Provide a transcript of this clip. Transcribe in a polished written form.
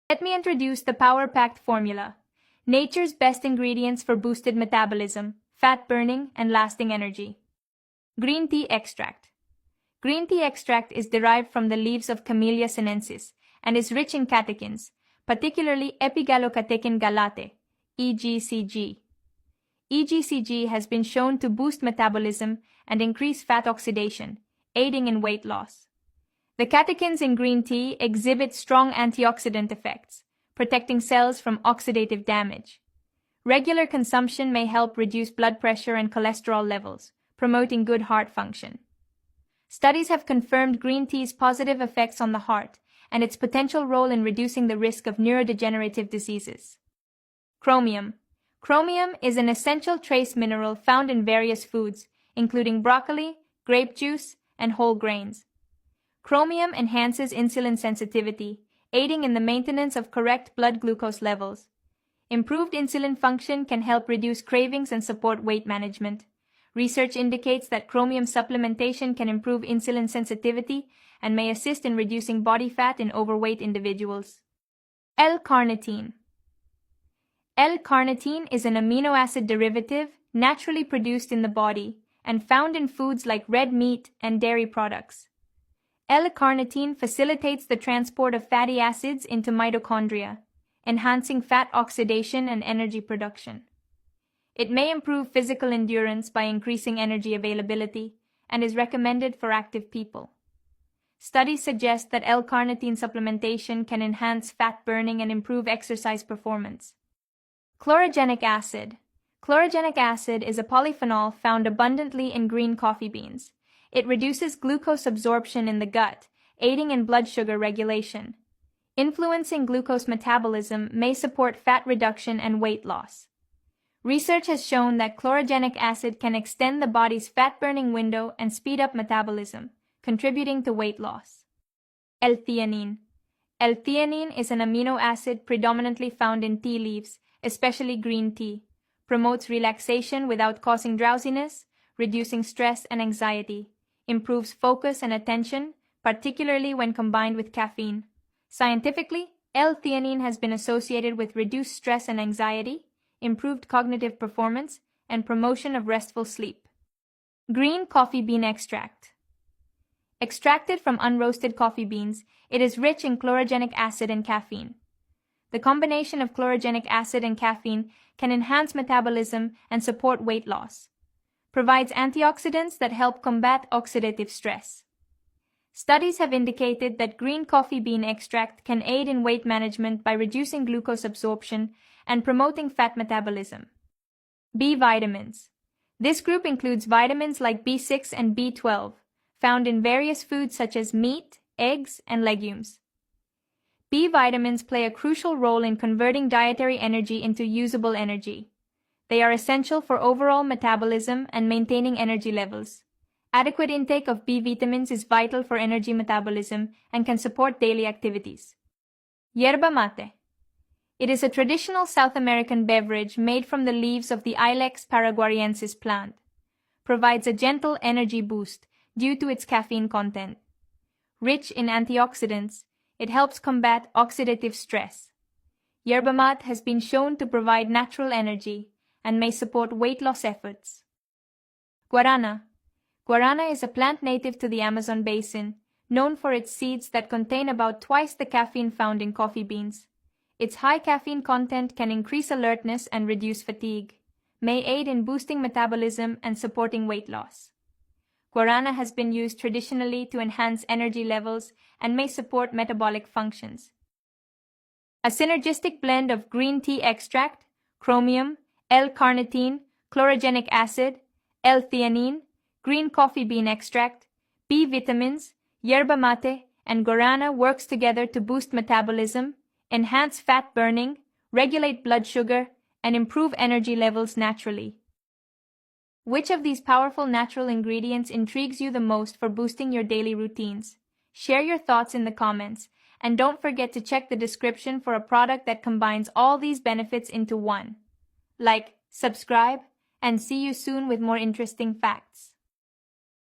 Let me introduce the power-packed formula. Nature's best ingredients for boosted metabolism, fat burning, and lasting energy. Green tea extract. Green tea extract is derived from the leaves of Camellia sinensis and is rich in catechins, particularly epigallocatechin gallate, EGCG. EGCG has been shown to boost metabolism and increase fat oxidation, aiding in weight loss. The catechins in green tea exhibit strong antioxidant effects, protecting cells from oxidative damage. Regular consumption may help reduce blood pressure and cholesterol levels, promoting good heart function. Studies have confirmed green tea's positive effects on the heart and its potential role in reducing the risk of neurodegenerative diseases. Chromium. Chromium is an essential trace mineral found in various foods, including broccoli, grape juice, and whole grains. Chromium enhances insulin sensitivity, aiding in the maintenance of correct blood glucose levels. Improved insulin function can help reduce cravings and support weight management. Research indicates that chromium supplementation can improve insulin sensitivity and may assist in reducing body fat in overweight individuals. L-carnitine. L-carnitine is an amino acid derivative naturally produced in the body and found in foods like red meat and dairy products. L-carnitine facilitates the transport of fatty acids into mitochondria, enhancing fat oxidation and energy production. It may improve physical endurance by increasing energy availability and is recommended for active people. Studies suggest that L-carnitine supplementation can enhance fat burning and improve exercise performance. Chlorogenic acid. Chlorogenic acid is a polyphenol found abundantly in green coffee beans. It reduces glucose absorption in the gut, aiding in blood sugar regulation. Influencing glucose metabolism may support fat reduction and weight loss. Research has shown that chlorogenic acid can extend the body's fat-burning window and speed up metabolism, contributing to weight loss. L-theanine. L-theanine is an amino acid predominantly found in tea leaves, especially green tea. Promotes relaxation without causing drowsiness, reducing stress and anxiety. Improves focus and attention, particularly when combined with caffeine. Scientifically, L-theanine has been associated with reduced stress and anxiety, improved cognitive performance, and promotion of restful sleep. Green coffee bean extract. Extracted from unroasted coffee beans, it is rich in chlorogenic acid and caffeine. The combination of chlorogenic acid and caffeine can enhance metabolism and support weight loss. Provides antioxidants that help combat oxidative stress. Studies have indicated that green coffee bean extract can aid in weight management by reducing glucose absorption and promoting fat metabolism. B vitamins. This group includes vitamins like B6 and B12, found in various foods such as meat, eggs, and legumes. B vitamins play a crucial role in converting dietary energy into usable energy. They are essential for overall metabolism and maintaining energy levels. Adequate intake of B vitamins is vital for energy metabolism and can support daily activities. Yerba mate. It is a traditional South American beverage made from the leaves of the Ilex paraguariensis plant. Provides a gentle energy boost due to its caffeine content. Rich in antioxidants, it helps combat oxidative stress. Yerba mate has been shown to provide natural energy and may support weight loss efforts. Guarana. Guarana is a plant native to the Amazon basin, known for its seeds that contain about twice the caffeine found in coffee beans. Its high caffeine content can increase alertness and reduce fatigue, may aid in boosting metabolism and supporting weight loss. Guarana has been used traditionally to enhance energy levels and may support metabolic functions. A synergistic blend of green tea extract, chromium, L-carnitine, chlorogenic acid, L-theanine, green coffee bean extract, B vitamins, yerba mate, and guarana works together to boost metabolism, enhance fat burning, regulate blood sugar, and improve energy levels naturally. Which of these powerful natural ingredients intrigues you the most for boosting your daily routines? Share your thoughts in the comments, and don't forget to check the description for a product that combines all these benefits into one. Like, subscribe, and see you soon with more interesting facts.